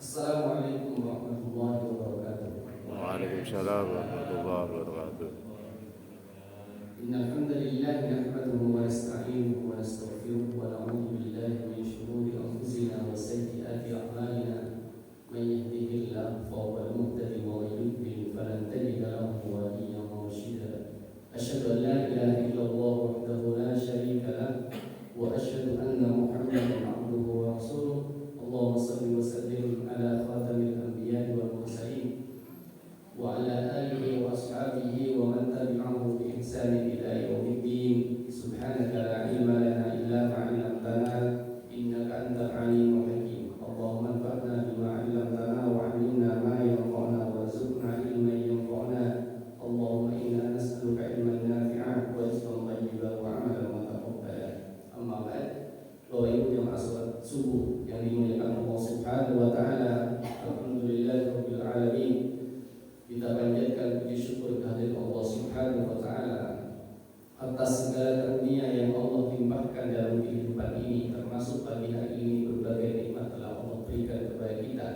Assalamualaikum warahmatullahi wabarakatuh. Waalaikumsalam warahmatullahi wabarakatuh. Innal hamdalillah nahmaduhu wa nasta'inuhu wa nastaghfiruh wa na'udzu billahi min shururi anfusina wa sayyiati a'malina. Man yahdihillahu fa huwal muhtadi wa man yudlil falan tajida lahu waliyyan mursyida. Asyhadu an la ilaha illallah wahdahu la syarika lah wa asyhadu anna Muhammadan 'abduhu wa rasuluh. Allahumma shalli wa sallim ala khatamil anbiya'i wal mursalin wa ala alihi wa ashabihi wa man tabi'ahum bi ihsan ila yaumiddin. Subhanaka la ilma lana illa ma 'allamtana innaka antal alimul hakim. Allahumma anfa'na bima 'allamtana wa 'allimna ma yanfa'una warzuqna ilman yanfa'una. Allahumma inna nas'aluka ilman nafi'an wa rizqan thayyiban wa 'amalan mutaqabbala. Amma ba'd. Bapak Ibu jamaah salat subuh yang dimuliakan Allah Subhanahu wa taala. Alhamdulillahirabbil alamin. Kita panjatkan puji syukur kehadirat Allah Subhanahu wa taala atas segala karunia yang Allah limpahkan dalam kehidupan ini, termasuk pagi hari ini berbagai nikmat telah Allah berikan kepada kita.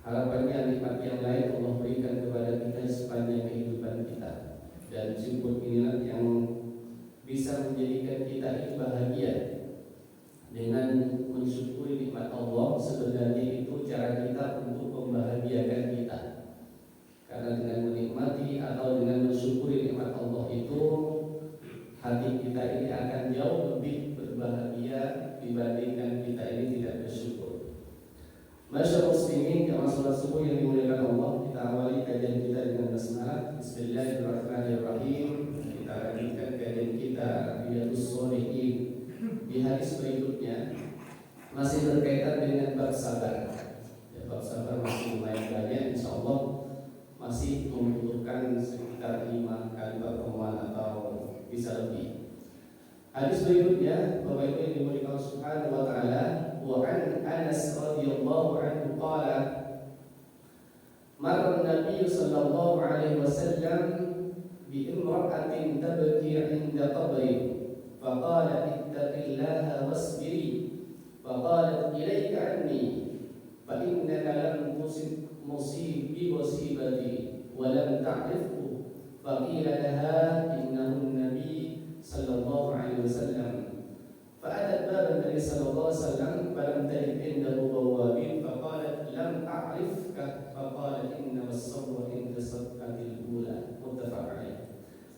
Harapannya nikmat yang lain Allah berikan kepada kita sepanjang kehidupan kita, dan syukur inilah yang bisa menjadikan kita ini bahagia. Dengan mensyukuri nikmat Allah, sebenarnya itu cara kita untuk membahagiakan kita. Karena dengan menikmati atau dengan mensyukuri nikmat Allah itu, hati kita ini akan jauh lebih berbahagia dibandingkan kita ini tidak bersyukur. Masyaallah muslimin jamaah salat subuh yang dimuliakan Allah, kita awali kajian kita dengan basmalah. Bismillahirrahmanirrahim. Kita lanjutkan kajian kita Riyadhus Shalihin. Di hadis berikutnya masih berkaitan dengan bab sabar. Ya, bab sabar masih lumayan banyak, insyaallah masih membutuhkan sekitar 5 kali pertemuan atau bisa lebih. Hadis berikutnya, Bapak Ibu yang dimuliakan Allah Subhanahu wa taala, wa an Anas radhiyallahu anhu qala marra an-nabiy sallallahu alaihi wasallam bi imra'atin tabki 'inda qabri faqala ittaqillaha wasbiri faqalat ilayka 'anni fa innaka lam tusib musibi musibati wa lam ta'rifhu faqila laha innahu an-nabiy sallallahu alaihi wasallam fa'atat bab an-nabi sallallahu alaihi wasallam falam tajid indahu bawabin faqalat lam a'rifka faqala inna as-sabra inda sadqatil ula. Muttafaq alaih.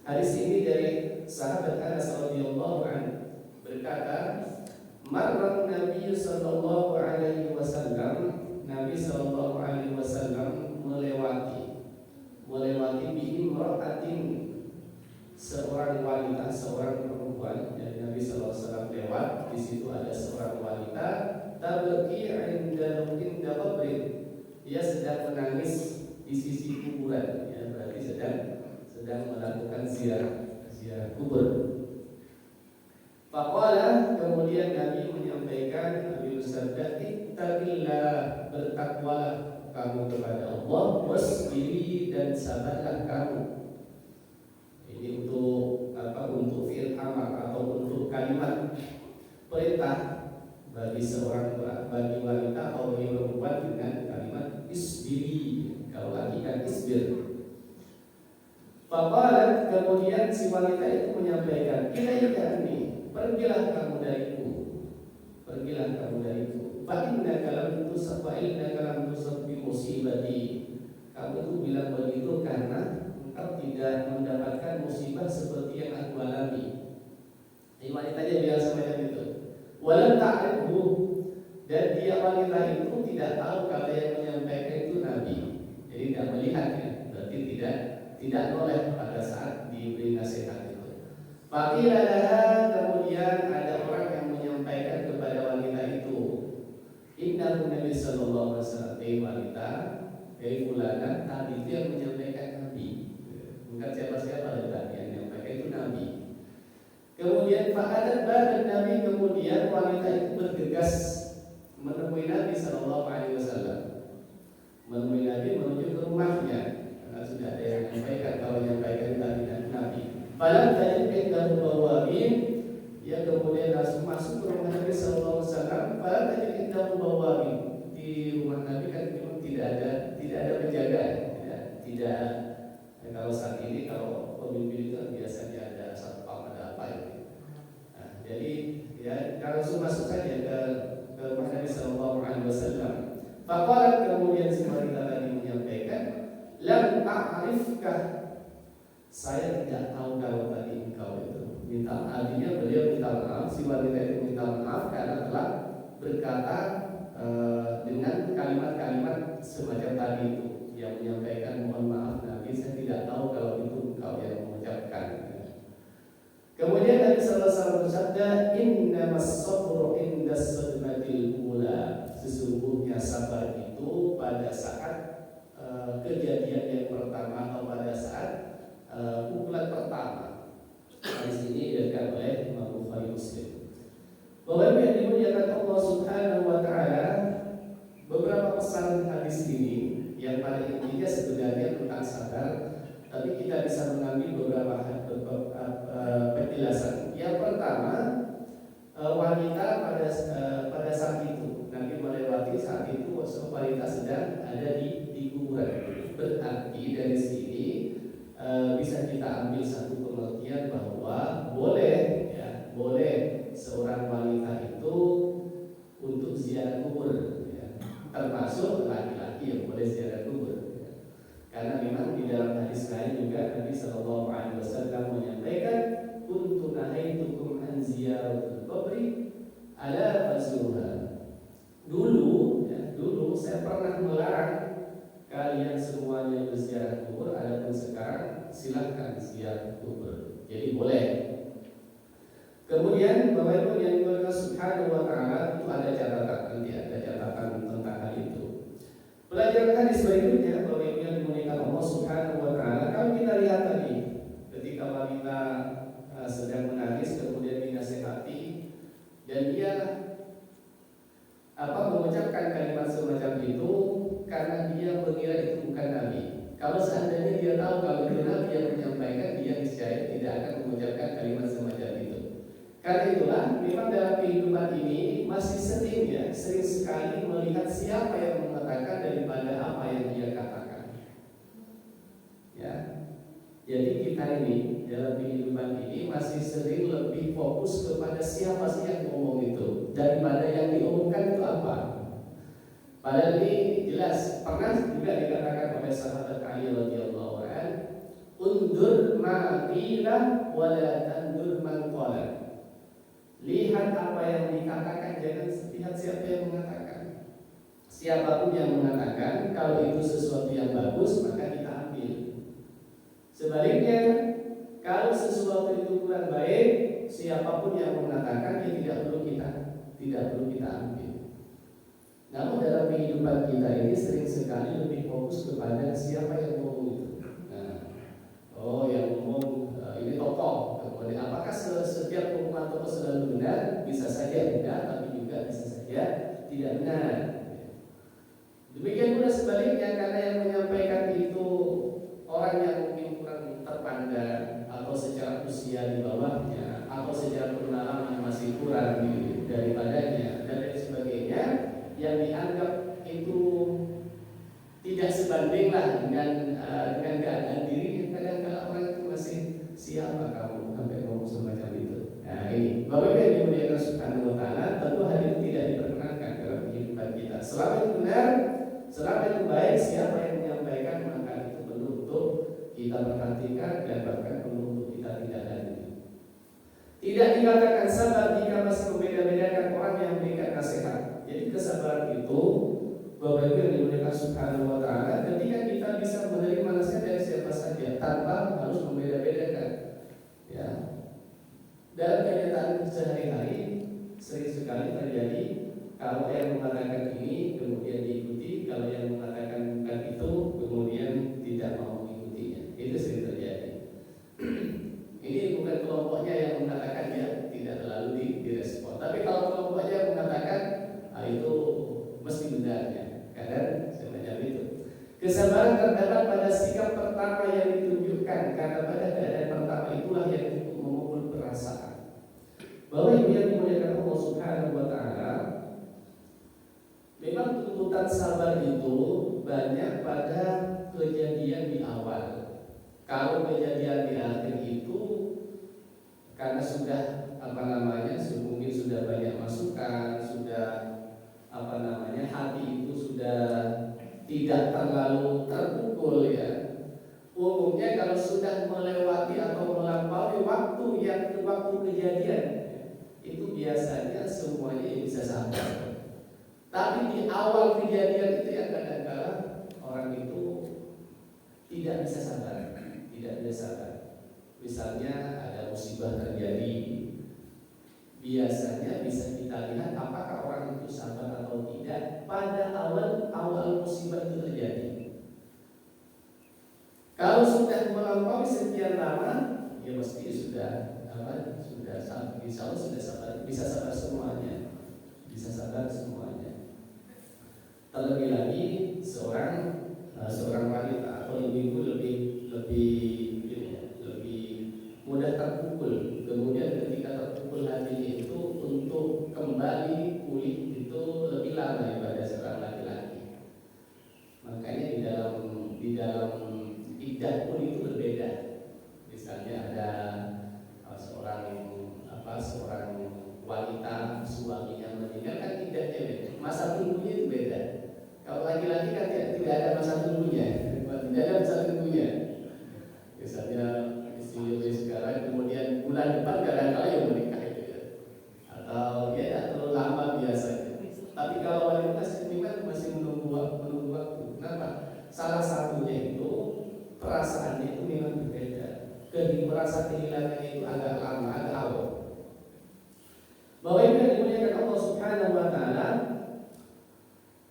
Hadis ini dari sahabat Anas radhiyallahu anhu berkata, marran Nabi sallallahu alaihi wasallam, Nabi sallallahu alaihi wasallam melewati bi imra'atin, seorang wanita, seorang perempuan. Jadi Nabi sallallahu alaihi wasallam lewat, di situ ada seorang wanita tabki 'inda qabrin. Dia sedang menangis di sisi kuburan, ya, berarti sedang melakukan ziarah kubur. Faqala, kemudian Nabi menyampaikan, Nabi bersabda, ittaqillah, bertakwalah kamu kepada Allah, wasbiri, dan sabarlah kamu. Ini untuk apa? Untuk fi'il amar atau untuk kalimat perintah bagi wanita atau bagi perempuan dengan kalimat isbiri. Kalau laki kan isbir. Faqalat, kemudian si wanita itu menyampaikan, ilayka anni, pergilah kamu dariku, pergilah kamu dariku. Fa innaka lam tusab bi musibati. Kamu itu bilang begitu karena engkau tidak mendapatkan musibah seperti yang aku alami. Ini wanitanya bilang semacam itu. Walam ta'rifhu, dan dia wanita itu tidak tahu kalau yang menyampaikan itu Nabi. Jadi tidak melihatnya, berarti tidak noleh pada saat diberi nasihat itu. Faqila laha, kemudian ada orang yang menyampaikan kepada wanita itu, innahu Nabi sallallahu alaihi wasallam, wanita, fulana, tadi itu yang menyampaikan Nabi. Bukan siapa-siapa tadi yang menyampaikan itu Nabi. Kemudian fa'adat badan Nabi, kemudian wanita itu bergegas menemui Nabi sallallahu alaihi wasallam. Menemui Nabi menuju ke rumahnya. Sudah ada yang menyampaikan, kalau menyampaikan tadi Nabi. Falam tajid indahu bawabin, ya kemudian langsung masuk ke rumah Nabi sallallahu alaihi wasallam. Falam tajid indahu bawabin, di rumah Nabi kan memang tidak ada penjaga, tidak kalau saat ini kalau pemimpin itu biasanya ada satpam, ada apa itu. Nah, jadi ya kalau langsung masuk saja ke rumah Nabi Sallallahu Alaihi Wasallam. Faqalat, kemudian si wanita tadi menyampaikan, lam a'rifkah, saya tidak tahu kalau tadi engkau itu minta, artinya beliau minta maaf, si wanita itu minta maaf karena telah berkata dengan kalimat-kalimat semacam tadi itu yang menyampaikan mohon maaf Nabi, saya tidak tahu kalau itu engkau yang mengucapkan. Kemudian Nabi sallallahu alaihi wasallam bersabda, innamas sabru indas sadmatil ula, sesungguhnya sabar itu pada saat kejadian yang pertama atau pada saat pukulan pertama. Hadis ini diriwayatkan oleh Imam Bukhari Muslim. Bahwa yang dimuliakan Allah Subhanahu wa taala, beberapa pesan hadis ini yang pada intinya sebenarnya tentang sabar, tapi kita bisa mengambil beberapa penjelasan. Yang pertama, wanita pada saat itu Nabi melewati saat itu wanita sedang ada di kuburan. Berarti dari sini bisa kita ambil satu pengertian bahwa boleh seorang wanita itu untuk ziarah kubur, termasuk laki-laki yang boleh ziarah kubur, karena memang di dalam hadis lain juga Nabi Sallallahu Alaihi Wasallam menyampaikan, kuntu nahaitukum an ziyaratul qabri ala fazuha. Dulu saya pernah melarang kalian semuanya berziarah kubur, adapun sekarang silahkan ziarah kubur. Jadi boleh. Kemudian Bapak Ibu yang dimuliakan Subhanahu wa taala, itu ada catatan, nanti ada catatan tentang hal itu. Pelajaran hadis berikutnya Bapak Ibu yang dimuliakan Allah Subhanahu wa taala, kalau kita lihat tadi ketika wanita sedang menangis kemudian dinasihati dan dia mengucapkan kalimat semacam itu karena dia mengira itu bukan Nabi. Kalau seandainya dia tahu kalau itu Nabi yang menyampaikan, dia niscaya tidak akan mengucapkan kalimat semacam itu. Karena itulah memang dalam kehidupan ini masih sering sekali melihat siapa yang mengatakan daripada apa yang dia katakan. Ya. Jadi kita ini dalam kehidupan ini masih sering lebih fokus kepada siapa sih yang ngomong itu daripada yang diomongkan itu apa. Padahal ini jelas pernah juga dikatakan oleh sahabat Ali radhiyallahu anhu, undur ma qila wa la tandur man qala. Lihat apa yang dikatakan, jangan lihat siapa yang mengatakan. Siapapun yang mengatakan kalau itu sesuatu yang bagus maka kita ambil. Sebaliknya, kalau sesuatu itu kurang baik, siapapun yang mengatakan tidak perlu kita ambil. Namun dalam kehidupan kita ini sering sekali lebih fokus kepada siapa yang ngomong itu. Yang ngomong ini tokoh. Kemudian apakah setiap omongan tokoh selalu benar? Bisa saja benar, tapi juga bisa saja tidak benar. Demikian pula sebaliknya, karena yang menyampaikan itu orang yang mungkin kurang terpandang atau secara usia di bawahnya atau secara pengalaman masih kurang daripadanya dan lain sebagainya, yang dianggap itu tidak sebanding lah dengan keadaan dirinya. Kadang-kadang orang itu masih siapa kamu sampai ngomong semacam itu. Nah ini Bapak Ibu yang dimuliakan Subhanahu wa taala, tentu hal itu tidak diperkenankan dalam kehidupan kita. Selama itu benar, selama itu baik, siapa yang menyampaikan maka itu perlu untuk kita perhatikan dan bahkan perlu untuk kita tidak lanjuti. Tidak dikatakan sabar jika masih membeda-bedakan orang yang memberikan nasihat. Jadi kesabaran itu Bapak Ibu yang dimuliakan Subhanahu wa taala, ketika kita bisa menerima nasihat dari siapa saja tanpa harus membeda-bedakan. Ya. Dalam kenyataan sehari-hari sering sekali terjadi, kalau yang mengatakan ini kemudian diikuti, kalau yang mengatakan bukan itu kemudian tidak mau mengikutinya. Itu sering terjadi. Ini bukan kelompoknya yang mengatakan ya tidak terlalu direspon. Tapi kalau kelompoknya yang mengatakan itu mesti benarnya. Kadang semacam itu. Kesabaran terdapat pada sikap pertama yang ditunjukkan, karena pada keadaan pertama itulah yang memukul perasaan. Bahwa Ibu yang dimuliakan Allah Subhanahu wa taala, Memang tuntutan sabar itu banyak pada kejadian di awal. Kalau kejadian di akhir itu karena sudah mungkin sudah banyak masukan, sudah hati itu sudah tidak terlalu terpukul ya. Umumnya kalau sudah melewati atau melampaui waktu kejadian itu biasanya semuanya bisa sabar. Tapi di awal kejadian itu yang kadang-kadang orang itu tidak bisa sabar, Misalnya ada musibah terjadi, biasanya bisa kita lihat apakah orang itu sabar atau tidak pada awal musibah itu terjadi. Kalau sudah melampaui sekian lama, ya mesti sudah insya Allah sudah sabar, bisa sabar semuanya. Terlebih lagi seorang wanita atau ibu lebih mudah terpukul. Kemudian ketika terpukul hatinya itu untuk kembali pulih itu lebih lama daripada seorang laki-laki. Makanya di dalam iddah pun itu berbeda. Misalnya ada seorang wanita suaminya meninggal kan iddahnya beda, masa tunggunya itu beda. Kalau laki-laki kan tidak ada masa tunggunya, Misalnya istri sekarang kemudian bulan depan kadang-kadang yang menikah itu ya, atau ya tidak terlalu lama biasanya. Tapi kalau wanita sendiri kan masih menunggu waktu. Kenapa? Salah satunya itu perasaannya itu memang berbeda. Merasa kehilangannya itu agak lama, agak awal. Bahwa ini yang dimuliakan Allah Subhanahu wa Ta'ala,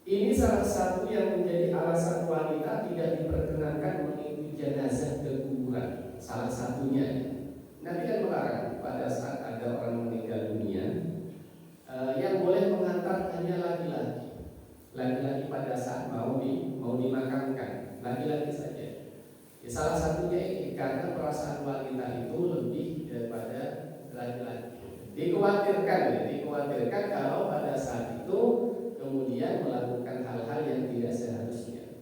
ini salah satu yang menjadi alasan wanita tidak diperkenankan mengikuti jenazah ke kuburan. Salah satunya, Nabi kan melarang pada saat ada orang meninggal dunia, yang boleh mengantar hanya laki-laki. Laki-laki pada saat mau dimakamkan, laki-laki saja. Ya, salah satunya ini karena perasaan wanita itu lebih daripada laki-laki. Dikhawatirkan kalau pada saat itu kemudian melakukan hal-hal yang tidak seharusnya.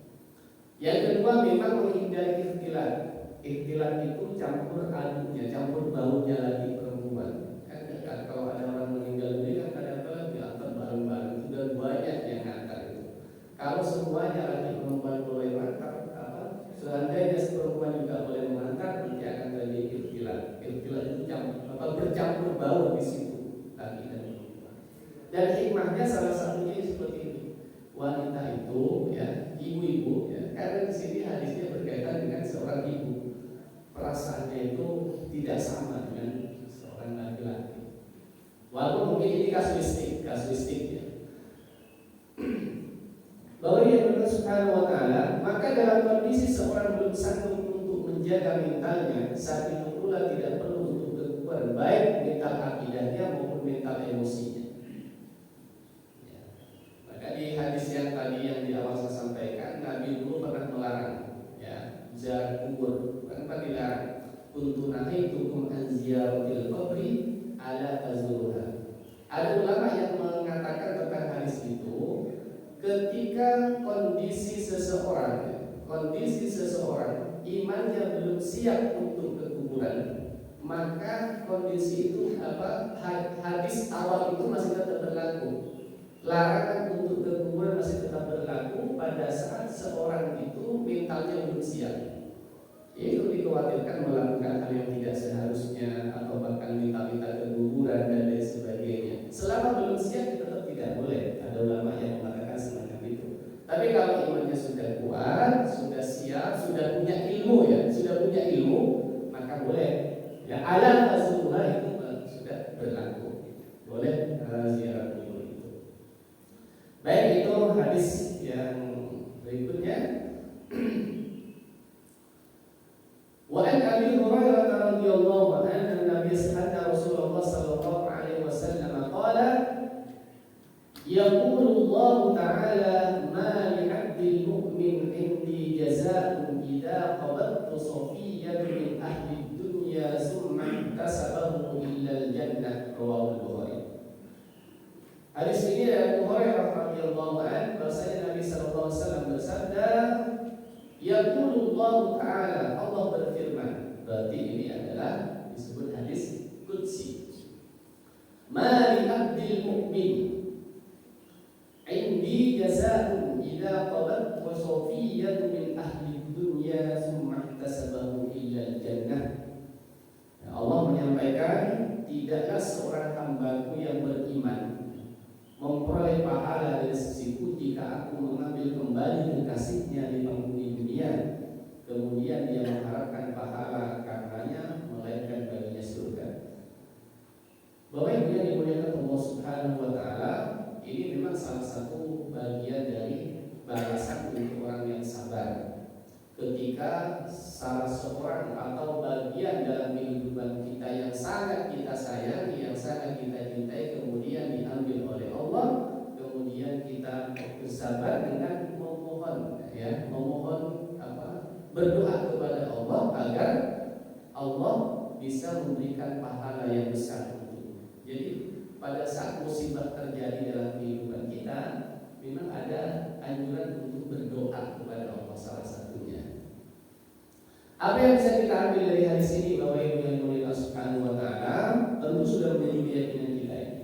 Yang kedua memang menghindari ikhtilat. Ikhtilat itu campur aduknya, campur baunya lagi perempuan. Kan kalau ada orang meninggal dunia kan kadang-kadang diantar bareng-bareng, sudah banyak yang ngantar itu. Kalau semuanya lagi perempuan boleh mengantar, seandainya perempuan juga boleh mengantar, nanti akan terjadi ikhtilat. Ikhtilat itu bercampur bau di situ laki dan perempuan. Dan hikmahnya salah satunya seperti ini. Wanita itu ya, ibu-ibu ya, karena di sini hadisnya berkaitan dengan seorang ibu. Perasaannya itu tidak sama dengan seorang laki-laki. Walaupun mungkin ini kasuistik ya. Bahwa yang benar Subhanahu wa Ta'ala, maka dalam kondisi seorang belum sanggup untuk menjaga mentalnya, saat itu pula tidak perlu untuk berkuat baik mental akidahnya maupun mental emosinya. Ya. Maka di hadis yang tadi yang di awal saya sampaikan, Nabi dulu pernah melarang ya, ziarah kubur. Kenapa dilarang? Kuntu nahaitukum an ziyaratil qabri ala tazuruha. Ada ulama yang mengatakan tentang hadis itu, ketika kondisi seseorang imannya belum siap untuk ke kuburan, maka kondisi itu hadis awal itu masih tetap berlaku. Larangan untuk ke kuburan masih tetap berlaku pada saat seorang itu mentalnya belum siap. Itu dikhawatirkan melakukan hal yang tidak seharusnya atau bahkan minta-minta ke kuburan dan lain sebagainya. Selama belum siap tetap tidak boleh. Ada ulama yang mengatakan semacam itu. Tapi kalau imannya sudah kuat, sudah siap, sudah punya ilmu, maka boleh. Ya alam azruha itu sudah berlaku. Boleh ziarah kubur itu. Baik, itu hadis yang berikutnya. Wa an Abi Hurairah radhiyallahu anhu Nabi Rasulullah sallallahu alaihi wasallam qala yaqulu Allah ta'ala ma li 'abdil mu'min 'indi jazaa'un idza qabattu safiyyatan min ahli dunya summa tasabahu illa al-jannah rawahu Bukhari. Hadis ini dari Abu Hurairah radhiyallahu radhiyallahu anhu bahwasanya Nabi sallallahu alaihi wasallam bersabda, yaqulullahu ta'ala, Allah berfirman. Berarti ini adalah disebut hadis qudsi. Ma li 'abdil mu'min 'indi jazaa'un idza qabat wa safiyyatun min ahli dunya thumma ihtasabahu illa al-jannah. Allah menyampaikan, tidaklah seorang hambaku yang beriman memperoleh pahala dari sisiku jika aku mengambil kembali kekasihnya di penghuni dunia, kemudian dia mengharapkan pahala karenanya, melainkan baginya surga. Bapak Ibu yang dimuliakan Allah Subhanahu wa taala, ini memang salah satu bagian dari balasan untuk orang yang sabar. Ketika salah seorang atau bagian dalam kehidupan kita yang sangat kita sayangi, yang sangat kita cintai, kemudian diambil oleh Allah, kemudian kita bersabar dengan memohon, berdoa kepada Allah agar Allah bisa memberikan pahala yang besar itu. Jadi pada saat musibah terjadi dalam kehidupan kita, memang ada anjuran untuk berdoa kepada Allah salah satunya. Apa yang bisa kita ambil dari hadis ini, Bapak Ibu yang dimuliakan Allah Subhanahu wa taala, tentu sudah menjadi keyakinan kita ini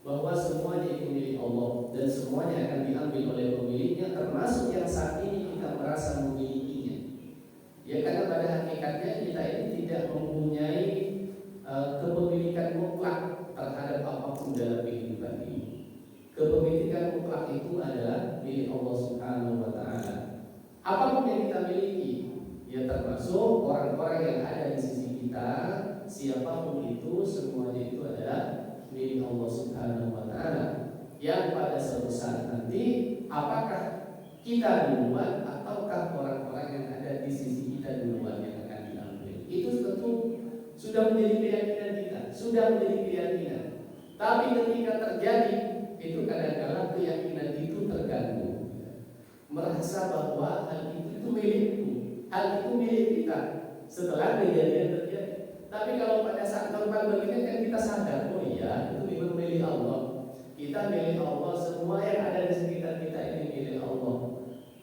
bahwa semuanya itu milik Allah dan semuanya akan diambil oleh pemiliknya, termasuk yang saat ini kita merasa memilikinya. Ya, karena pada hakikatnya kita ini tidak mempunyai kepemilikan mutlak terhadap apapun dalam kehidupan ini. Kepemilikan mutlak itu adalah milik Allah Subhanahu wa taala. Apapun yang kita miliki, ya termasuk orang-orang yang ada di sisi kita, siapapun itu, semuanya itu adalah milik Allah Subhanahu wa taala. Yang pada suatu saat nanti, apakah kita duluan ataukah orang-orang yang ada di sisi kita duluan yang akan diambil? Itu tentu sudah menjadi keyakinan kita, sudah menjadi keyakinan. Tapi ketika terjadi, itu kadang-kadang keyakinan itu terganggu. Merasa bahwa hal itu milikku, hal itu milik kita setelah kejadian terjadi. Tapi kalau pada saat normal begini kan kita sadar, oh iya itu memang milik Allah. Kita milik Allah, semua yang ada di sekitar kita ini milik Allah.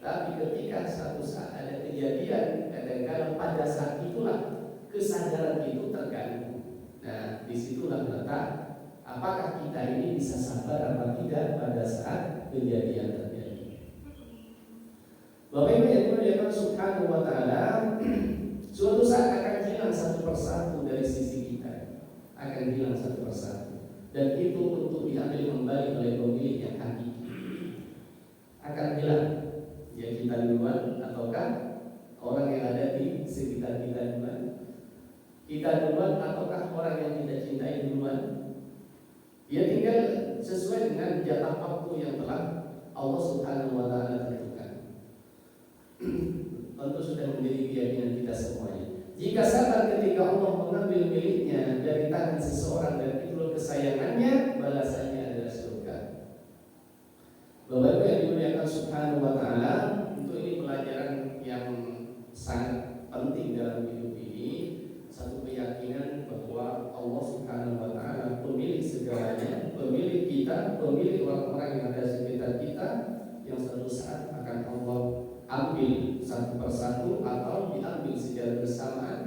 Tapi ketika satu saat ada kejadian, kadang-kadang pada saat itulah kesadaran itu terganggu. Nah, disitulah letak apakah kita ini bisa sabar atau tidak pada saat kejadian terjadi. Bapak Ibu yang dimuliakan Subhanahu wa taala, suatu saat akan hilang satu persatu dari sisi kita, akan hilang satu persatu, dan itu untuk diambil kembali oleh pemilik yang hakiki. Akan hilang, ya kita duluan ataukah orang yang ada di sekitar kita duluan? Kita duluan ataukah orang yang kita cintai duluan? Ya tinggal sesuai dengan jatah waktu yang telah Allah Subhanahu wa taala tentukan. Tentu sudah menjadi keyakinan kita semuanya. Jika sabar ketika Allah mengambil miliknya dari tangan seseorang dan itulah kesayangannya, balasannya adalah surga. Bapak Ibu yang dimuliakan Subhanahu wa taala, untuk ini pelajaran yang sangat penting dalam hidup ini. Satu keyakinan bahwa Allah Subhanahu wa taala pemilik segalanya, pemilik kita, pemilik orang-orang yang ada di sekitar kita, yang suatu saat akan Allah ambil satu persatu atau diambil secara bersamaan.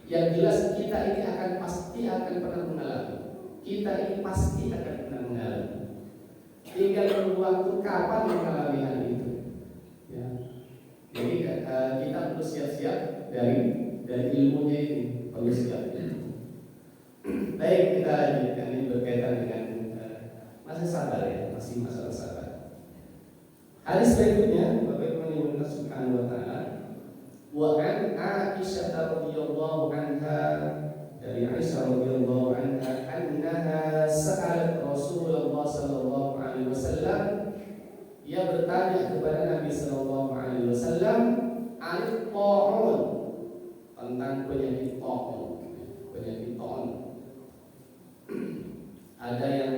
Yang jelas kita ini pasti akan pernah mengalami. Kita ini pasti akan pernah mengalami. Tinggal menunggu waktu kapan mengalami hal itu. Ya. Jadi kita perlu siap-siap dari ilmunya ini, perlu siap. Baik, kita lanjutkan, ini berkaitan dengan masa sabar ya, masih masalah sabar. Hadis berikutnya, Bapak Ibu yang dimuliakan Subhanahu wa taala, wa an Aisyah radhiyallahu anha, dari Aisyah radhiyallahu anha, annaha sa'alat Rasulullah sallallahu alaihi wasallam, ia bertanya kepada Nabi sallallahu alaihi wasallam an ta'un, tentang penyakit ta'un. Penyakit ta'un. Ada yang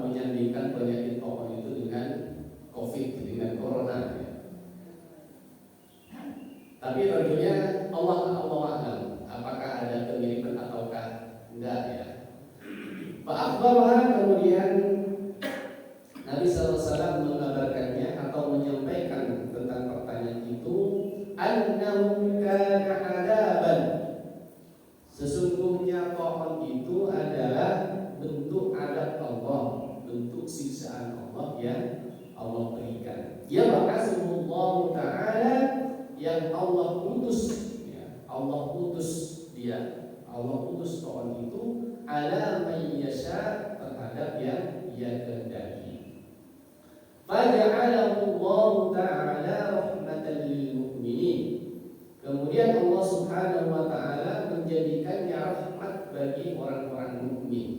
menyandingkan penyakit ta'un itu dengan COVID, dengan corona. Tapi tentunya Allah alam, apakah ada kemiripan ataukah enggak ya. Pak Akhbarah kemudian Nabi sallallahu alaihi wasallam Allah berikan. Ya ba'athullah ta'ala, yang Allah utus, ya, Allah utus dia, Allah utus Tuhan itu ala man yasha, terhadap yang Ia kehendaki. Faja'alahu Allah ta'ala rahmatan lil mu'minin. Kemudian Allah Subhanahu wa taala menjadikannya rahmat bagi orang-orang mukmin.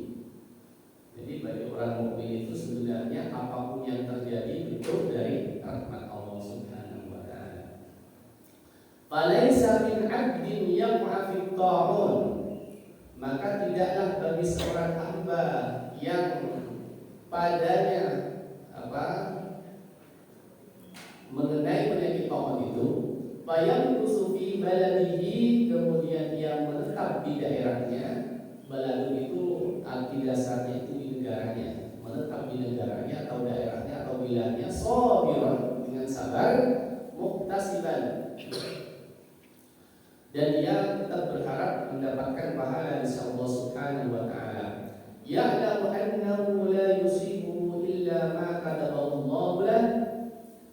Jadi bagi orang mukmin itu sebenarnya apapun yang terjadi itu dari rahmat Allah Subhanahu wa taala. Falaisa min 'abdin yaq'a fi ta'un, maka tidaklah bagi seorang hamba yang padanya mengenai penyakit ta'un itu, bayang kusufi baladihi, kemudian ia menetap di daerahnya. Baladu itu arti dasarnya itu di negaranya, menetap di negaranya atau daerahnya atau wilayahnya, sabiran, dengan sabar, muhtasiban, dan ia tetap berharap mendapatkan pahala dari Allah Subhanahu wa taala. Ya'lamu annahu la yusibuhu illa ma katabahu Allah lah,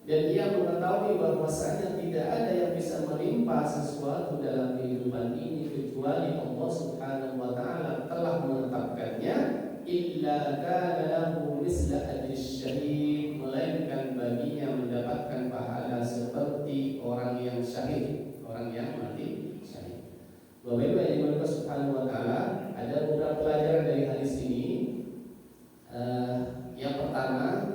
dan ia mengetahui bahwasanya tidak ada yang bisa menimpa sesuatu dalam kehidupan ini kecuali Allah Subhanahu wa taala telah menetapkannya. Illa kana lahu misla ajri syahid, melainkan baginya mendapatkan pahala seperti orang yang syahid, orang yang mati syahid. Bapak Ibu yang dimuliakan Subhanahu wa taala, ada beberapa pelajaran dari hadis ini. Yang pertama,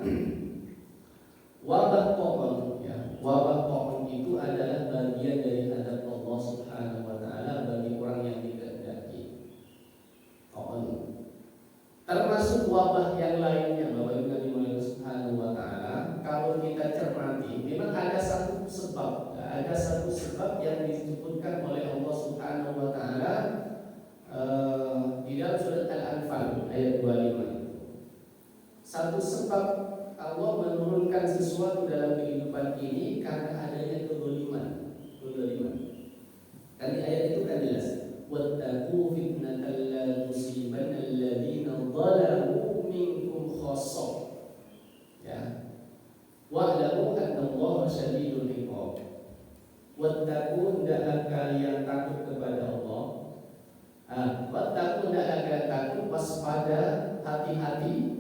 wabah pohon, ya, wabah pohon itu adalah bagian dari adab Allah Subhanahu wa taala bagi orang yang dikehendaki. Pohon termasuk wabah yang lainnya, Bapak Ibu yang dimuliakan Subhanahu wa taala. Kalau kita cermati, memang ada satu sebab yang disebutkan oleh Allah Subhanahu wa taala di dalam surat Al-Anfal ayat 25. Satu sebab Allah menurunkan sesuatu dalam kehidupan ini karena adanya kezaliman. Kan di ayat itu kan jelas, wattaqu fitnatan la tusibanna alladziina zalamu minkum khassah. Ya. Wa'lamu anna Allaha syadidul iqab. Wattaqu, hendaklah kalian takut kepada Allah. Wattaqu, hendaklah kalian takut, waspada, hati-hati.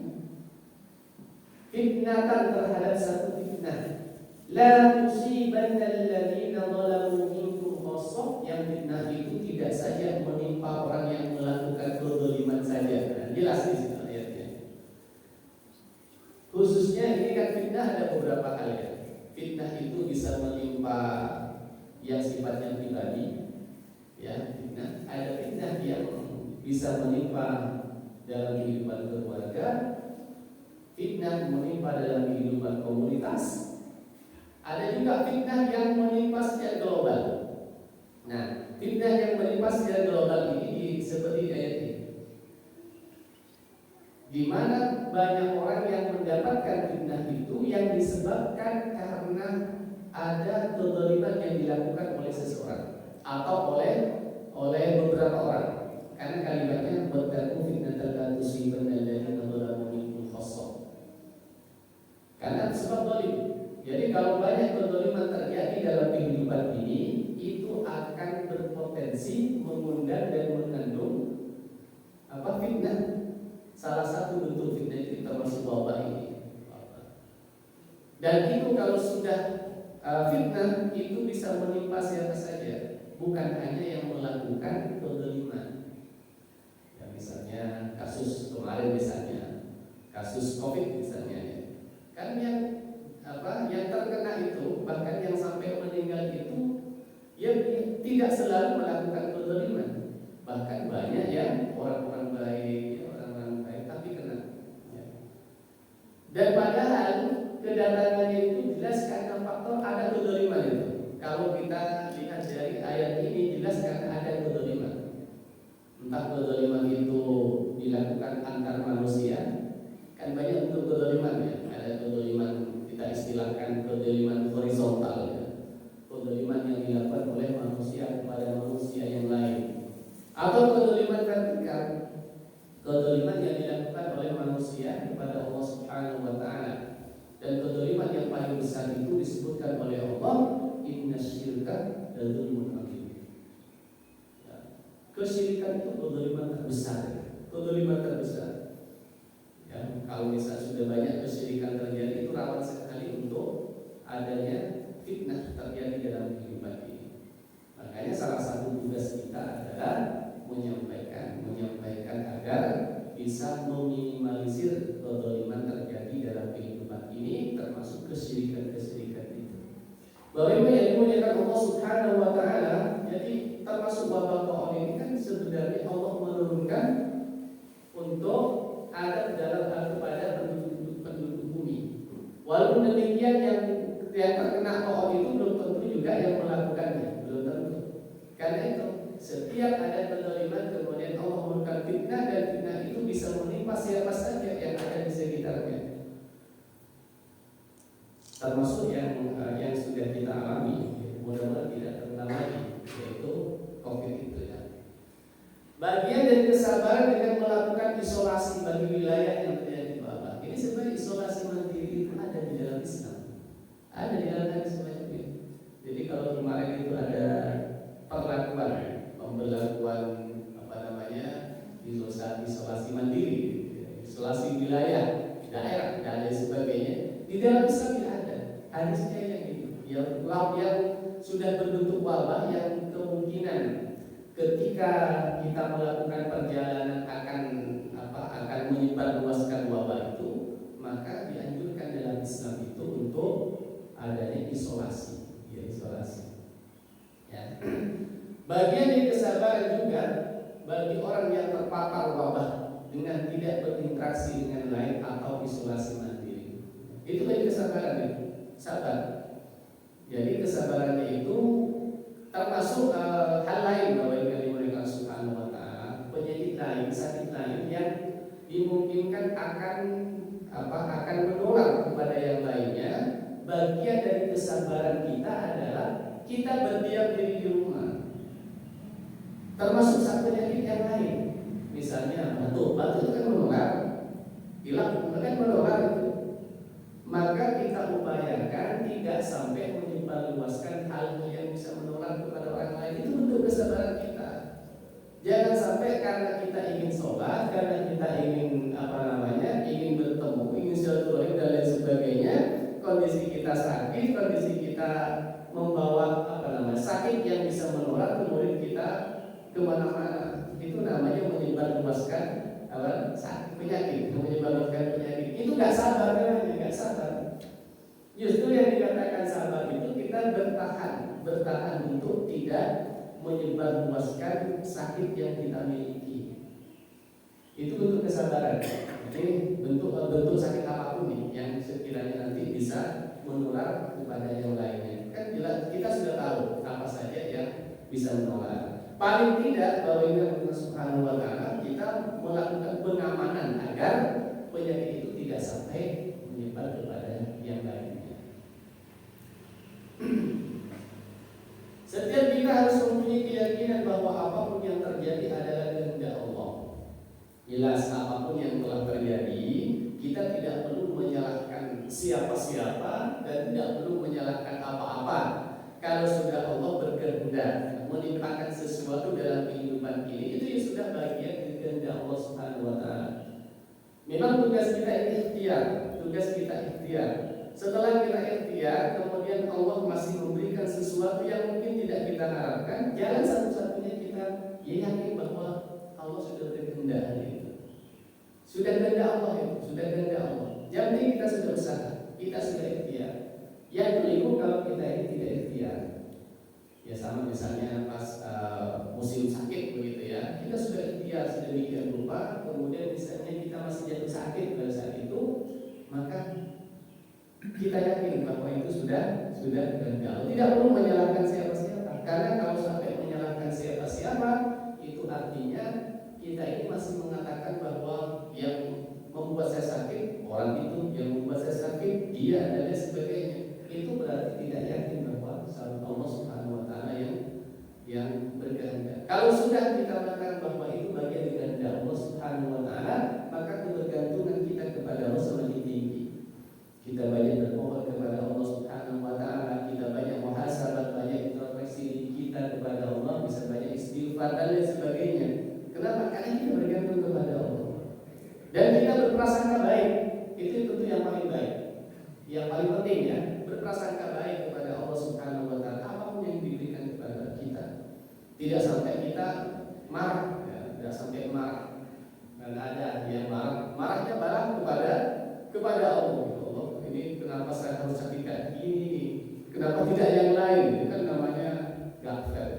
Fitnatan, terhadap satu fitnah, la tusibanna alladziina zalamu minkum khassah, yang fitnah itu tidak saja menimpa orang yang melakukan kezaliman saja. Nah, jelas di situ ayatnya. Khususnya ini kan fitnah ada beberapa hal ya. Fitnah itu bisa menimpa yang sifatnya pribadi, ya, fitnah. Ada fitnah yang bisa menimpa dalam kehidupan keluarga, fitnah menimpa dalam kehidupan komunitas. Ada juga fitnah yang menimpa secara global. Nah, fitnah yang menimpa secara global ini seperti ayat ini, di mana banyak orang yang mendapatkan fitnah itu yang disebabkan karena ada kezaliman yang dilakukan oleh seseorang atau oleh beberapa orang. Karena kalimatnya wattaqu fitnatan la tusibanna alladziina zalamu minkum khassah. Karena sebab zalim. Jadi kalau banyak kezaliman terjadi dalam kehidupan ini, itu akan berpotensi mengundang dan mengandung fitnah. Salah satu bentuk fitnah itu termasuk wabah ini. Dan itu kalau sudah fitnah itu bisa menimpa siapa saja, bukan hanya yang melakukan kezaliman. Ya, misalnya kasus kemarin, misalnya kasus COVID misalnya. Kan yang terkena itu, bahkan yang sampai meninggal itu, ya tidak selalu melakukan kezaliman. Bahkan banyak yang orang-orang baik, tapi kena. Ya. Dan padahal kedatangannya itu jelas karena faktor ada kezaliman itu. Kalau kita lihat dari ayat ini, jelas karena ada kezaliman. Entah kezaliman itu dilakukan antar manusia, kan banyak bentuk kezaliman ya. Ada kezaliman, kita istilahkan kezaliman horizontal ya. Kezaliman yang dilakukan oleh manusia kepada manusia yang lain. Atau kezaliman vertikal, kezaliman yang dilakukan oleh manusia kepada Allah Subhanahu wa taala. Dan kezaliman besar itu disebutkan oleh Allah, innasyirka ladzulmun adzim. Kesyirikan itu kedzaliman terbesar. Kedzaliman terbesar. Ya, kalau misalnya sudah banyak kesyirikan terjadi, itu rawan sekali untuk adanya fitnah terjadi dalam kehidupan ini. Makanya salah satu tugas kita adalah menyampaikan agar bisa meminimalisir kedzaliman terjadi dalam kehidupan ini, termasuk kesyirikan-kesyirikan itu. Bapak Ibu yang dimuliakan Allah Subhanahu wa taala, jadi termasuk wabah Corona ini kan sebenarnya Allah menurunkan untuk ada dalam kepada penduduk bumi. Walaupun demikian yang terkena Corona itu belum tentu juga yang melakukannya, belum tentu. Karena itu setiap ada kedzaliman kemudian Allah menurunkan fitnah, dan fitnah itu bisa menimpa siapa saja yang ada di sekitarnya. Termasuk yang sudah kita alami, mudah-mudahan tidak terulang lagi, yaitu COVID itu ya. Bagian dari kesabaran dengan melakukan isolasi bagi wilayah yang terjadi wabah. Ini sebenarnya isolasi mandiri itu ada di dalam Islam, ada di dalam hadis semacam ini. Jadi kalau kemarin itu ada pemberlakuan isolasi mandiri, isolasi wilayah, daerah dan lain sebagainya, di dalam Islam tidak ada hadisnya yang itu. Yang sudah berbentuk wabah yang kemungkinan ketika kita melakukan perjalanan akan menyebar luaskan wabah itu, maka dianjurkan dalam Islam itu untuk adanya isolasi, ya isolasi. Ya. Bagian dari kesabaran juga bagi orang yang terpapar wabah dengan tidak berinteraksi dengan lain atau isolasi mandiri. Itu bagi kesabaran itu, sabar. Jadi kesabarannya itu termasuk hal lain bahwa yang dimulakan Subhanahu wa taala, penyakit lain, sakit lain yang dimungkinkan akan menular kepada yang lainnya. Bagian dari kesabaran kita adalah kita berdiam diri di rumah. Termasuk satu penyakit yang lain, misalnya batu itu kan menular, hilang kan menular itu. Maka kita upayakan tidak sampai menyebarluaskan hal yang bisa menular kepada orang lain. Itu bentuk kesabaran kita. Jangan sampai karena kita ingin sholat, karena kita ingin ingin bertemu, ingin silaturahim dan lain sebagainya, kondisi kita sakit, kondisi kita membawa sakit yang bisa menular, kemudian kita kemana-mana. Itu namanya menyebarluaskan penyakit, menyebarluaskan penyakit. Itu nggak sabar, namanya nggak sabar. Justru yang dikatakan sabar itu kita bertahan untuk tidak menyebarluaskan sakit yang kita miliki. Itu bentuk kesabaran. Ini bentuk sakit apapun nih yang sekiranya nanti bisa menular kepada yang lainnya. Kan jelas kita sudah tahu apa saja yang bisa menular. Paling tidak bahwa ini Allah Subhanahu wa taala kita melakukan pengamanan agar penyakit itu tidak sampai menyebar kepada yang lainnya. Setiap kita harus mempunyai keyakinan bahwa apapun yang terjadi adalah kehendak Allah. Jelas apapun yang telah terjadi, kita tidak perlu menyalahkan siapa-siapa dan tidak perlu menyalahkan apa-apa. Kalau sudah Allah berkehendak menimpakan sesuatu dalam kehidupan ini, itu ya sudah bagian dari kehendak Allah Subhanahu wa taala. Memang tugas kita ini ikhtiar, Setelah kita ikhtiar, kemudian Allah masih memberikan sesuatu yang mungkin tidak kita harapkan. Jalan satu-satunya kita yakin bahwa Allah sudah berkehendak itu. Sudah kehendak Allah itu, sudah kehendak Allah. Yang penting kita sudah usaha, kita sudah ikhtiar. Yang keliru kalau kita ini tidak ikhtiar. Ya sama misalnya pas musim sakit begitu ya, kita sudah ikhtiar sedemikian rupa, kemudian misalnya kita masih jatuh sakit pada saat itu, maka kita yakin bahwa itu sudah gagal. Tidak perlu menyalahkan siapa-siapa, karena kalau sampai menyalahkan siapa-siapa, itu artinya kita ini masih mengatakan bahwa yang membuat saya sakit orang itu, yang membuat saya sakit dia dan lain sebagainya. Itu berarti tidak yakin bahwa Allah Subhanahu wa taala yang berkehendak. Kalau sudah kita mengatakan bahwa itu bagian dari kehendak Allah Subhanahu wa taala, maka kebergantungan kita kepada Allah semakin tinggi. Kita banyak bermohon kepada Allah Subhanahu berprasangka baik itu tentu yang paling baik, yang paling penting ya. Berprasangka baik kepada Allah Subhanahu Wa Taala apapun yang diberikan kepada kita. Tidak sampai kita marah, ya, tidak sampai marah. Dan ada yang marah, marahnya marah kepada Allah. Allah, ini kenapa saya harus sakit kayak gini? Kenapa tidak yang lain? Itu kan namanya gak fair,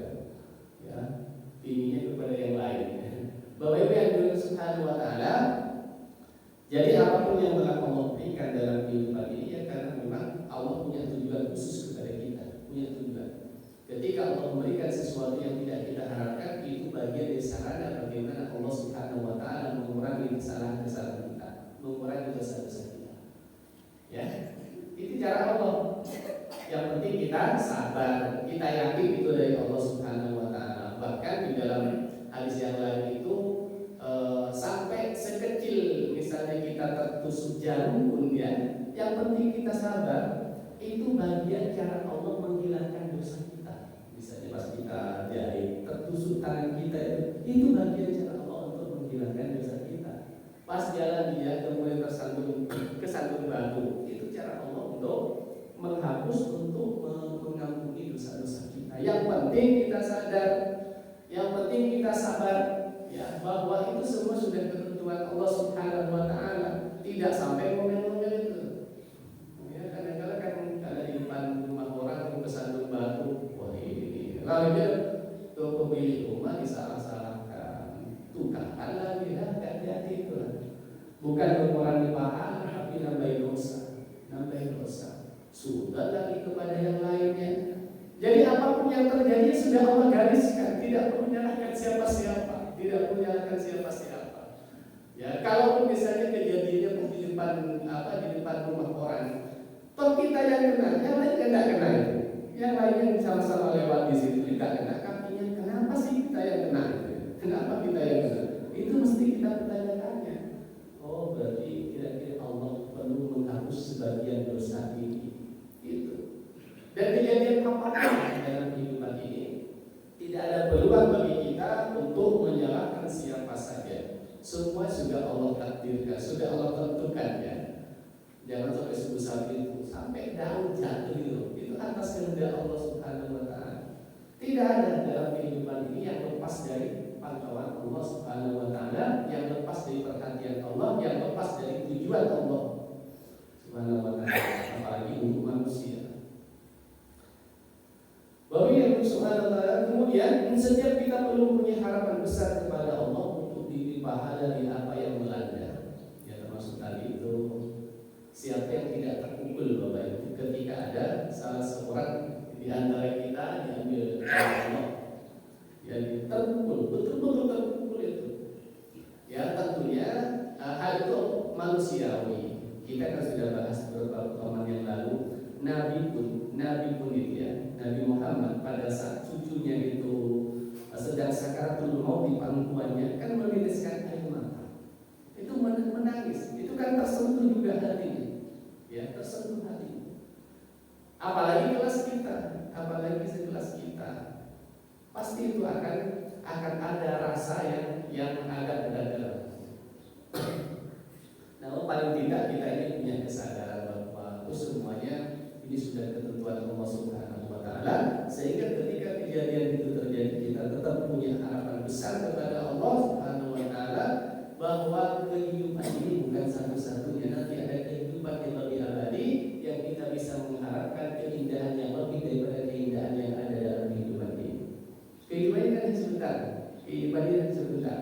ya. Ininya kepada yang lain. Bapak Ibu yang dirahmati Subhanahu Wa Taala, jadi apapun yang telah Allah berikan dalam kehidupan ini ya karena memang Allah punya tujuan khusus kepada kita, punya tujuan. Ketika Allah memberikan sesuatu yang tidak kita harapkan, itu bagian dari sarana bagaimana Allah Subhanahu Wa Taala mengurangi kesalahan-kesalahan kita, mengurangi dosa-dosa kita. Ya, itu cara Allah. Yang penting kita sabar, kita yakin itu dari Allah Subhanahu Wa Taala. Bahkan di dalam hadis yang lain itu sampai sekecil misalnya kita tertusuk jarum pun ya, yang penting kita sabar. Itu bagian cara Allah menghilangkan dosa kita. Misalnya pas kita jahit tertusuk tangan kita itu bagian cara Allah untuk menghilangkan dosa kita. Pas jalan dia kemudian kesandung batu, itu cara Allah untuk menghapus, untuk mengampuni dosa-dosa kita. Yang penting kita sadar, yang penting kita sabar ya, bahwa itu semua sudah ketentuan Allah Subhanahu Wa Taala. Tidak sampai momen-momen itu. Ya, kadang-kadang kan ada di depan rumah orang kesandung batu, wah ini lalu dia ke pemilik rumah disalah-salahkan, tukaran lagi dah, hati-hati itu. Bukan mengurangi pahala, tapi nambahin dosa. Sudah lagi kepada yang lainnya. Jadi apapun yang terjadi sudah Allah gariskan, tidak perlu menyalahkan siapa-siapa, tidak perlu menyalahkan siapa-siapa. Ya, kalau misalnya kejadiannya di depan rumah orang, toh kita yang kena, yang lain tidak kena itu. Yang lainnya sama-sama lewat di situ tidak kena, kakinya kenapa sih kita yang kena? Kenapa kita yang kena? Itu mesti kita bertanya-tanya. Oh, berarti kira-kira Allah perlu menghapus sebagian dosa ini. Dan kejadian apapun dalam kehidupan ini tidak ada peluang bagi kita untuk menyalahkan siapa saja. Semua sudah Allah takdirkan, sudah Allah tentukan ya. Jangan sampai sebesar itu, sampai daun jatuh itu atas kehendak Allah Subhanahu Wa Taala. Tidak ada dalam kehidupan ini yang lepas dari pantauan Allah Subhanahu Wa Taala, yang lepas dari perhatian Allah, yang lepas dari tujuan Allah Subhanahu Wa Taala, apalagi untuk manusia. Bahwa yang Subhanahu Wa Taala, kemudian setiap kita perlu punya harapan besar kepada Allah untuk diberi pahala dari apa yang melanda. Ya termasuk tadi itu siapa yang tidak terpukul Bapak Ibu ketika ada salah seorang di antara kita diambil Allah, yang terpukul, betul-betul terpukul itu. Ya tentunya hal itu manusiawi. Kita kan sudah bahas beberapa pertemuan yang lalu. Nabi pun itu ya, Nabi Muhammad pada saat cucunya itu sedang sakaratul maut di pangkuannya kan meneteskan air mata. Itu menangis, itu kan tersentuh juga hatinya. Ya, tersentuh hatinya. Apalagi sekelas kita. Pasti itu akan ada rasa yang agak dalam. Namun paling tidak kita ini punya kesadaran bahwa itu semuanya ini sudah ketentuan Allah Subhanahu Wa Taala, sehingga ketika kejadian itu terjadi kita tetap punya harapan besar kepada Allah Subhanahu Wa Taala bahwa kehidupan ini bukan satu-satunya, nanti ada kehidupan yang lebih abadi yang kita bisa mengharapkan keindahan yang lebih daripada keindahan yang ada dalam kehidupan ini. Kehidupan ini kan sebentar, kehidupan ini kan sebentar.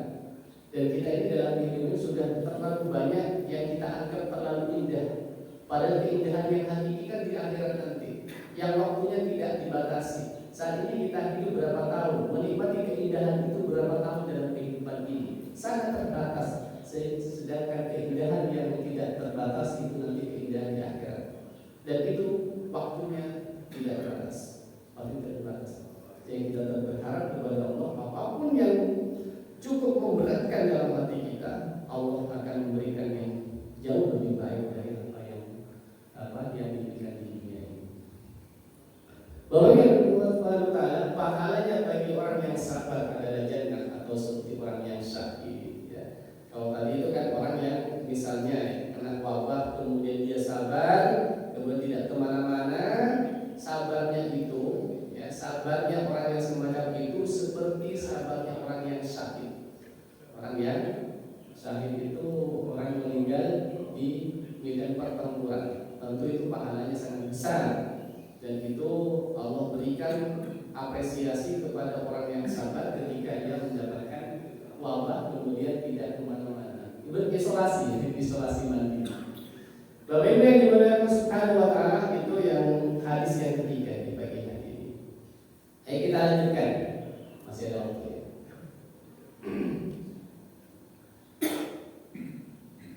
Dan kita ini dalam hidup ini sudah terlalu banyak yang kita anggap terlalu indah. Padahal keindahan yang hakiki kan di akhirat nanti, yang waktunya tidak dibatasi. Saat ini kita hidup berapa tahun, menikmati keindahan itu berapa tahun dalam kehidupan ini, sangat terbatas. Sedangkan keindahan yang tidak terbatas itu nanti keindahan di akhirat. Dan itu waktunya tidak terbatas, waktunya terbatas. Jadi kita tetap berharap kepada Allah, apapun yang cukup memberatkan dalam hati kita, Allah akan memberikan yang jauh lebih baik dari apa yang diberikan di dunia ini. Bahwa yang Allah Taala pahalanya bagi orang yang sabar adalah jannah atau seperti orang yang syahid. Ya. Kalau tadi itu kan orang yang misalnya kena wabah kemudian dia sabar, kemudian tidak kemana-mana, sabarnya itu, ya, sabarnya orang yang semacam itu seperti sabarnya orang yang syahid. Orang yang syahid itu orang yang meninggal di medan pertempuran. Tentu itu pahalanya sangat besar, dan itu Allah berikan apresiasi kepada orang yang sabar ketika dia mendapatkan wabah kemudian tidak kemana-mana, berisolasi, isolasi mandiri. Bapak Ibu yang dimuliakan Subhanahu wa Ta'ala, itu yang hadis yang ketiga di pagi hari ini. Ayo kita lanjutkan, masih ada waktu.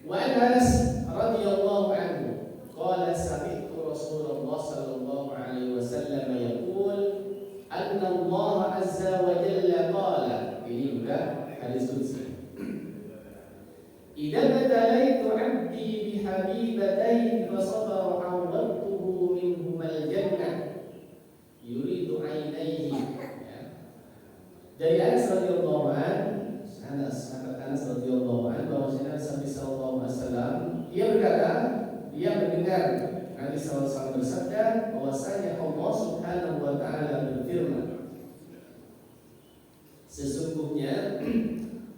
Wa Anas radhiyallahu anhu qala sami'tu Rasulullah sallallahu alaihi wasallam yaqul anna Allah azza wa jalla qala. Ini juga hadis qudsi. Idza badalaitu 'abdi bihabibatayhi fasabara 'awwadtuhu minhuma al-jannah yuridu 'ainaihi. Dari Anas radhiyallahu anhu, Anas radhiyallahu anhu, bahwasanya Nabi sallallahu alaihi wasallam dia berkata, dia mendengar Nabi sallallahu alaihi wasallam bersabda bahwasanya Allah Subhanahu wa taala berfirman, sesungguhnya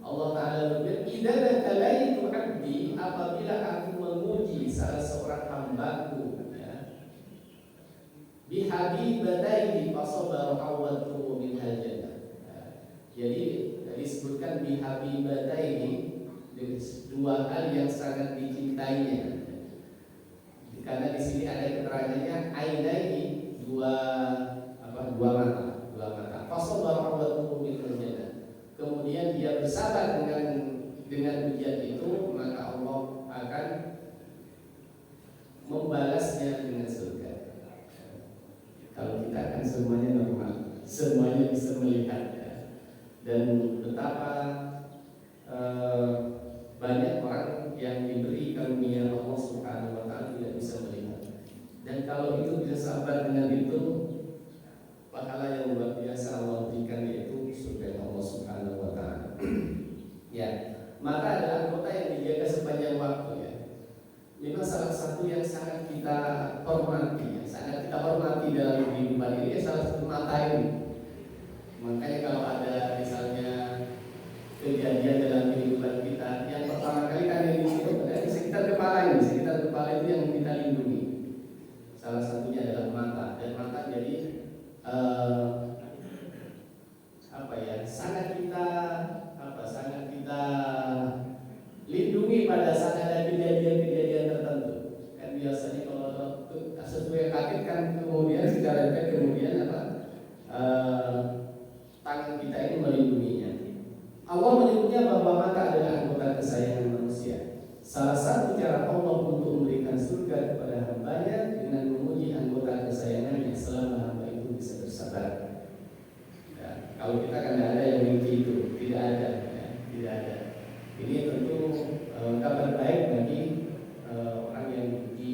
Allah Ta'ala berfirman, idza batalaitu 'abdi, apabila aku menguji salah seorang hambaku, ya, bihabibatayhi fasabara awwadtuhu min al-jannah. Jadi disebutkan bihabibatayhi, dua hal yang sangat dicintainya. Karena di sini ada keterangannya ainaihi, dua mata. Fasabara awwadtuhu min al-jannah. Kemudian dia bersabar dengan ujian itu, maka Allah akan membalasnya dengan surga. Kalau kita kan semuanya normal, semuanya bisa melihat, ya. Dan betapa banyak orang yang diberi karunia Allah Subhanahu wa taala tidak bisa melihat. Dan kalau itu bisa sabar dengan itu, pahala yang luar biasa Allah berikan, yaitu surga Allah Subhanahu wa taala. Ya, maka ada anggota yang dijaga sepanjang waktu, ya. Memang salah satu yang sangat kita hormati, dalam kehidupan ini, salah satu mata ini. Makanya kalau ada misalnya kejadian dalam kehidupan kita, yang pertama kali kan yang disitu ada di sekitar kepala itu yang kita lindungi. Salah satunya adalah mata, dan mata jadi sangat kita lindungi pada saat ada kejadian tertentu. Kan biasanya kalau sesuatu yang kaget kan kemudian tangan kita ini melindunginya. Allah menyebutnya bahwa mata adalah anggota kesayangan manusia. Salah satu cara Allah untuk memberikan surga kepada hambanya dengan menguji anggota kesayangannya selama hamba itu bisa bersabar. Kalau kita kan tidak ada yang memiliki itu, tidak ada. Ini tentu kabar baik bagi orang yang uji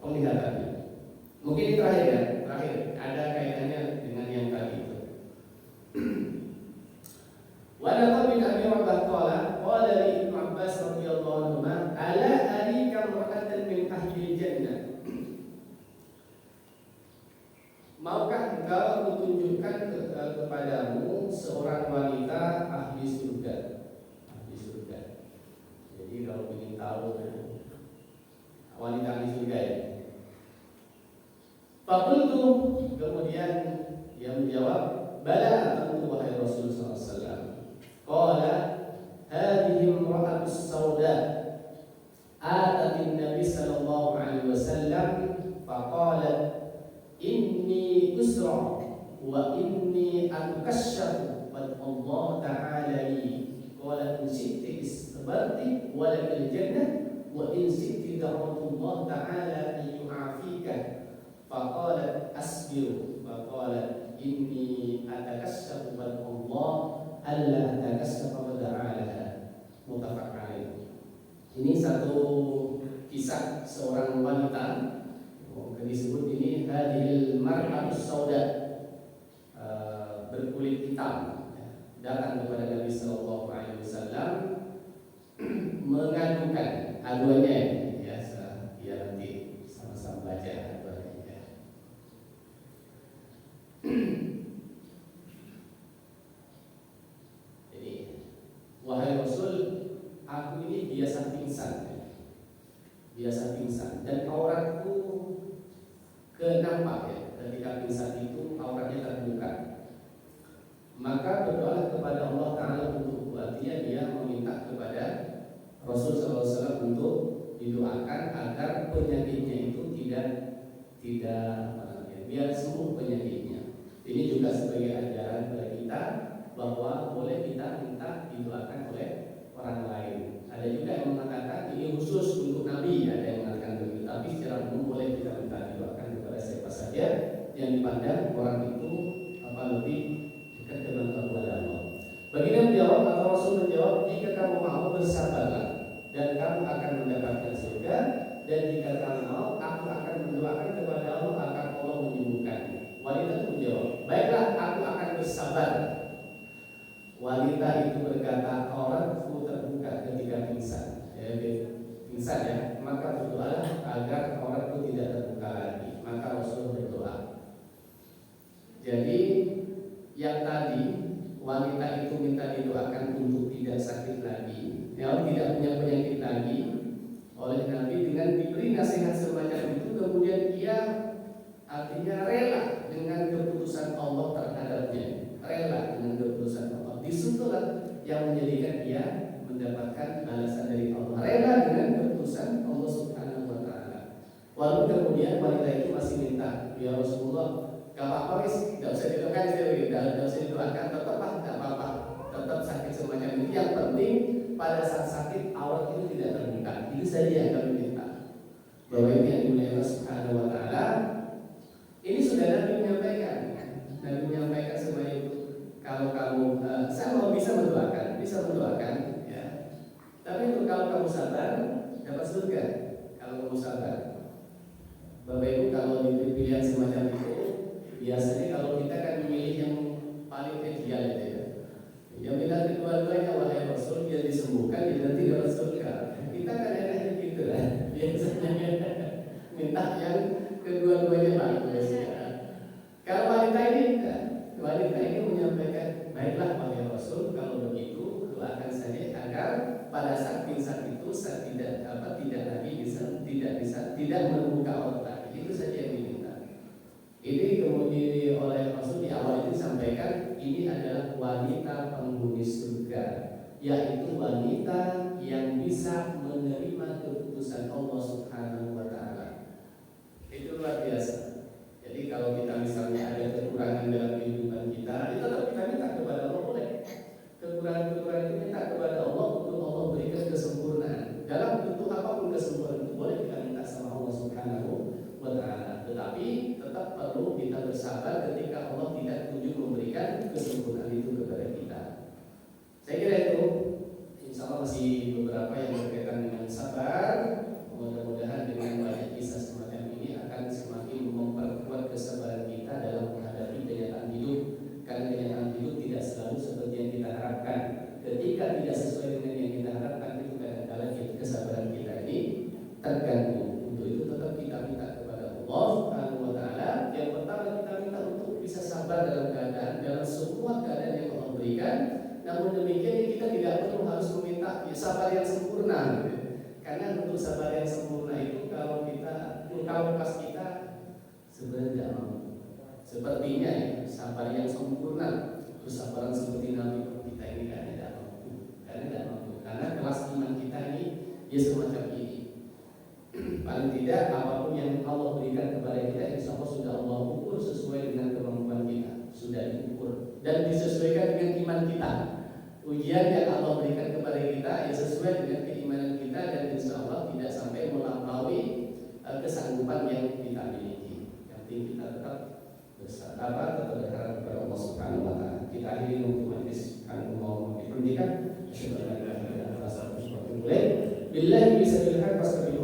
penglihatannya. Mungkin terakhir ada kaitannya dengan yang tadi itu. Wa laqad bin Abi Rabbah qala li Ibnu Abbas radhiyallahu anhu, ala arika imra'atan min ahli jannah. Maukah engkau kutunjukkan kepadamu seorang wanita ahli surga? Jadi kalau ingin tahu wanita ahli surga, ya. Faqultu, kemudian dia menjawab, bala, tentu wahai Rasulullah SAW. Qala hadhihi imra'atus sauda atatin Nabi sallallahu alaihi wasallam faqalat inni usra wa inni akashafu wa Allah ta'ala li qala in syi'ti istabarti wa lakal jannah wa in syi'ti da'watullah ta'ala an yu'afika faqalat asbiru faqalat inni atakashafu wa Allah alla atakashafu wa ta'ala. Muttafaq alaih. Ini satu kisah seorang wanita, disebut ini hadhil mar'atus sauda, berkulit hitam, datang kepada Nabi sallallahu alaihi wasallam mengadukan aduannya ya, ya nanti sama-sama baca aduannya ya. Jadi, wahai Rasul, aku ini biasa pingsan dan auratku nampak ya. Ketika pingsan itu auratnya terbuka. Maka berdoalah kepada Allah Ta'ala untuk artinya dia meminta kepada Rasul SAW untuk didoakan agar penyakitnya itu tidak biar sembuh penyakitnya. Ini juga sebagai ajaran bagi kita bahwa boleh kita minta didoakan oleh orang lain. Ada juga yang mengatakan ini khusus untuk Nabi, ada yang mengatakan begitu. Tapi secara umum boleh kita minta didoakan kepada siapa saja yang dipandang orang itu lebih dekat dengan kepada Allah. Baginda menjawab atau Rasul menjawab, jika kamu mau bersabarlah dan kamu akan mendapatkan surga, dan jika kamu mau aku akan mendoakan kepada Allah agar Allah menyembuhkan. Wanita itu menjawab, baiklah aku akan bersabar. Wanita itu berkata, auratku terbuka ketika pingsan ya, maka berdoalah agar auratku tidak terbuka lagi. Maka Rasul berdoa. Jadi yang tadi wanita itu minta didoakan untuk tidak sakit lagi, ya, tidak punya penyakit lagi, oleh Nabi dengan diberi nasihat semacam itu, kemudian ia artinya rela dengan keputusan Allah terhadapnya, rela dengan keputusan Allah. Disitulah yang menjadikan dia mendapatkan balasan dari Allah, rela dengan keputusan Allah Subhanahu wa Ta'ala. Walaupun kemudian wanita itu masih minta, ya Rasulullah, gak apa-apa wis, gak usah didoakan, gak usah didoakan, tetap gak apa-apa, tetap sakit semacam itu. Yang penting pada saat sakit aurat itu tidak terbuka. Itu saja yang kami minta. Bahwa ini yang dimuliakan Allah Subhanahu wa Ta'ala. Ini sudah Nabi menyampaikan. Nabi menyampaikan semuanya itu. Kalau kamu, saya mau bisa mendoakan, ya. Tapi untuk kalau kamu sabar, dapat surga. Kalau kamu sabar, Bapak Ibu, kalau diberi pilihan semacam itu, biasanya kalau kita kan memilih yang paling ideal itu ya. Yang minta kedua-duanya, wahai Rasul, dia disembuhkan, dia nanti dapat surga. Kita kan enaknya gitu lah. Biasanya minta yang kedua-duanya bagus ya. Kalau wanita ini menyampaikan, baiklah wahai Rasul, kalau begitu doakan saja agar pada saat pingsan itu saya tidak membuka aurat lagi. Itu saja yang diminta. Ini kemudian oleh Rasul di awal itu disampaikan ini adalah wanita penghuni surga, yaitu wanita yang bisa menerima keputusan Allah Subhanahu wa Ta'ala. Itu luar biasa. Jadi kalau kita misalnya ada kekurangan dalam kehidupan kita, itu tetap kita minta kepada Allah, boleh. Kekurangan-kekurangan itu minta kepada Allah untuk Allah berikan kesempurnaan. Dalam bentuk apapun kesempurnaan itu boleh kita minta sama Allah Subhanahu wa Ta'ala. Tetapi tetap perlu kita bersabar ketika Allah tidak kunjung memberikan kesempurnaan itu kepada kita. Saya kira itu, insya Allah masih beberapa yang berkaitan dengan sabar. Mudah-mudahan dengan banyak kisah semacam ini akan semakin memperkuat kesabaran kita dalam menghadapi kenyataan hidup. Karena kenyataan hidup tidak selalu seperti yang kita harapkan. Ketika tidak sesuai dengan yang kita harapkan, itu kadang-kadang kesabaran kita ini terganggu. Untuk itu tetap kita minta kepada Allah Subhanahu wa Ta'ala. Yang pertama kita minta untuk bisa sabar dalam semua keadaan yang Allah berikan. Namun demikian kita tidak perlu harus meminta sabar yang sempurna. Karena untuk sabar yang sempurna itu kalau pas kita sebenarnya tidak mampu. Sepertinya ya, sabar yang sempurna, kesabaran seperti Nabi kita ini tidak mampu. Karena kelas iman kita ini ya semacam ini. Paling tidak apapun yang Allah berikan kepada kita, insya Allah sudah Allah ukur sesuai dengan kemampuan kita, sudah diukur dan disesuaikan dengan iman kita. Ujian yang Allah berikan kepada kita ya sesuai dengan keimanan kita, dan insya Allah tidak sampai melampaui kesanggupan yang kita miliki. Yang penting kita tetap bersabar, tetap berharap kepada Allah Subhanahu wa Ta'ala. Kita akhiri untuk majlis kami mau diperhentikan. Billahi bisa dilihat pas kami